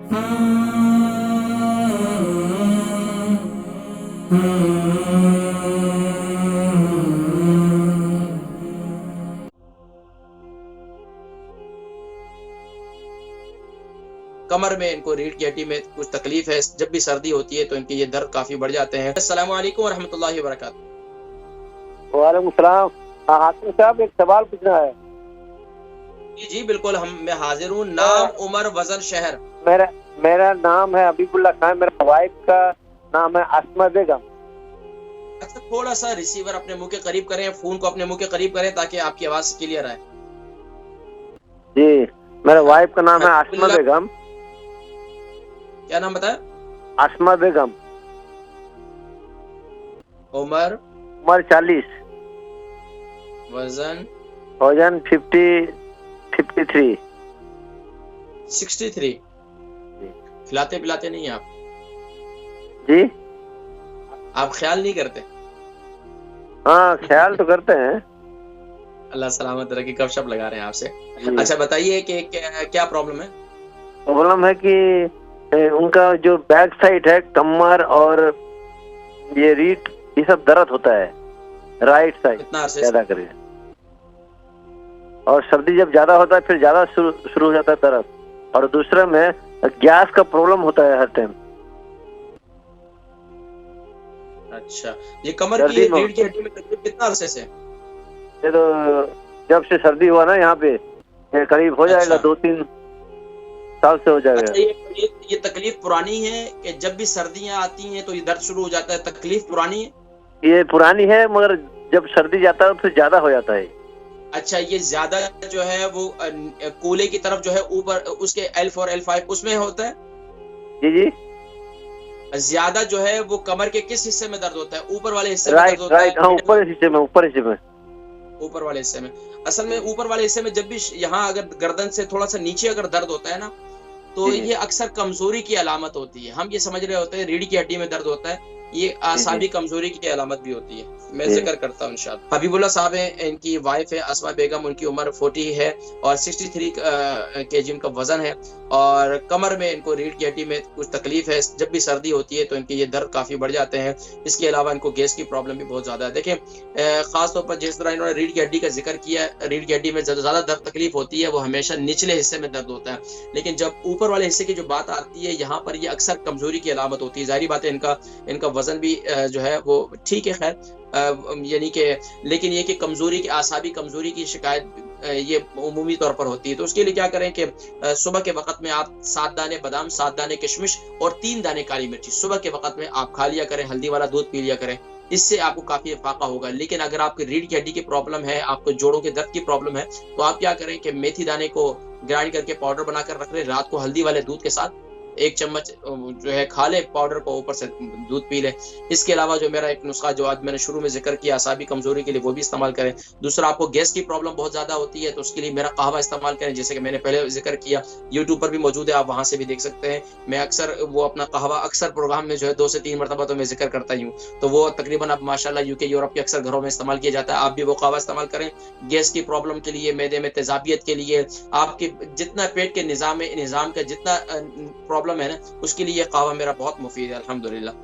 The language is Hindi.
कमर में इनको, रीढ़ की हड्डी में कुछ तकलीफ है, जब भी सर्दी होती है तो इनके ये दर्द काफी बढ़ जाते हैं। अस्सलाम वालेकुम व रहमतुल्लाहि व बरकातहू। वालेकुम सलाम। हाँ हाकिम साहब, एक सवाल पूछना है। जी जी बिल्कुल, मैं हाजिर हूँ। नाम, उम्र, वजन, शहर। मेरा नाम है अबीबुल्ला खान, मेरा वाइफ का नाम है अस्मा बेगम। अच्छा, थोड़ा सा रिसीवर अपने मुंह के करीब करें, फोन को अपने मुंह के करीब करें ताकि आपकी आवाज क्लियर आए। जी, मेरा वाइफ का नाम है अस्मा बेगम। क्या नाम बताया? अस्मा बेगम। उम्र? 40। वजन? 53। 63। खिलाते पिलाते नहीं आप? जी, आप ख्याल नहीं करते? हाँ ख्याल तो करते हैं। अल्लाह सलामत रखे। कब शप लगा रहे हैं आपसे। अच्छा बताइए कि क्या प्रॉब्लम है? प्रॉब्लम है कि उनका जो बैक साइड है, कमर और ये रीढ़, ये सब दर्द होता है राइट साइड ज्यादा करके, और सर्दी जब ज्यादा होता है फिर ज्यादा शुरू हो जाता है दर्द, और दूसरे में गैस का प्रॉब्लम होता है हर टाइम। अच्छा, ये कमर की, रीढ़ की हड्डी में तकलीफ कितना अरसे से? ये तो जब से सर्दी हुआ ना यहाँ पे, ये करीब हो जाएगा 2-3 साल से हो जाएगा। अच्छा, ये तकलीफ पुरानी है कि जब भी सर्दियां आती हैं तो ये दर्द शुरू हो जाता है? तकलीफ पुरानी है? ये पुरानी है, मगर जब सर्दी जाता है फिर ज्यादा हो जाता है। अच्छा, ये ज्यादा जो है वो कोले की तरफ जो है ऊपर उसके L4 L5 उसमें होता है? जी जी। ज्यादा जो है वो कमर के किस हिस्से में दर्द होता है? ऊपर वाले हिस्से में दर्द होता है? राइट, हाँ ऊपर हिस्से में, ऊपर हिस्से में। ऊपर वाले हिस्से में। असल में ऊपर वाले हिस्से में जब भी यहाँ अगर गर्दन से थोड़ा सा नीचे अगर दर्द होता है ना, तो ये अक्सर कमजोरी की अलामत होती है। हम ये समझ रहे होते हैं रीढ़ की हड्डी में दर्द होता है, ये आसाबी कमजोरी की अलामत भी होती है। मैं जिक्र करता हूँ इंशाअल्लाह। हबीबुल्लाह साहब है, इनकी वाइफ है अस्मा बेगम, उनकी उम्र 40 है और 63 kg इनका वजन है, और कमर में इनको, रीढ़ की हड्डी में कुछ तकलीफ है, जब भी सर्दी होती है तो इनके ये दर्द काफी बढ़ जाते हैं। इसके अलावा इनको गैस की प्रॉब्लम भी बहुत ज्यादा है। देखें, खासतौर पर जिस तरह इन्होंने रीढ़ की हड्डी का जिक्र किया, रीढ़ की हड्डी में ज्यादा दर्द तकलीफ होती है वो हमेशा निचले हिस्से में दर्द होता है, लेकिन जब ऊपर वाले हिस्से की जो बात आती है यहाँ पर ये अक्सर कमजोरी की अलामत होती है। जाहिर बात है इनका वजन भी जो है वो ठीक है, खैर, यानी कि, लेकिन ये कि कमजोरी की, आसाबी कमजोरी की शिकायत ये उमूमी तौर पर होती है। तो उसके लिए क्या करें कि सुबह के वक्त में आप 7 दाने बादाम, 7 दाने किशमिश और 3 दाने काली मिर्ची सुबह के वक्त में आप खा लिया करें, हल्दी वाला दूध पी लिया करें, इससे आपको काफी फाका होगा। लेकिन अगर आपकी रीढ़ की हड्डी की प्रॉब्लम है, आपको जोड़ों के दर्द की प्रॉब्लम है, तो आप क्या करें कि मेथी दाने को ग्राइंड करके पाउडर बनाकर रख लें, रात को हल्दी वाले दूध के साथ 1 चम्मच जो है खा ले पाउडर को, ऊपर से दूध पी ले। इसके अलावा जो मेरा एक नुस्खा जो आज मैंने शुरू में जिक्र किया आसाबी कमजोरी के लिए, वो भी इस्तेमाल करें। दूसरा, आपको गैस की प्रॉब्लम बहुत ज्यादा होती है तो उसके लिए मेरा कहवा इस्तेमाल करें, जैसे कि मैंने पहले जिक्र किया, यूट्यूब पर भी मौजूद है, आप वहां से भी देख सकते हैं। मैं अक्सर वो अपना कहवा अक्सर प्रोग्राम में जो है 2 से 3 मरतबा तो मैं जिक्र करता ही हूँ, तो वो तकरीबन अब माशाल्लाह यूके यूरोप के अक्सर घरों में इस्तेमाल किया जाता है। आप भी वो कहवा इस्तेमाल करें गैस की प्रॉब्लम के लिए, मैदे में तेजाबियत के लिए, आपके जितना पेट के निजाम का जितना प्रॉब्लम है ना, उसके लिए ये कहवा मेरा बहुत मुफीद है अल्हम्दुलिल्लाह।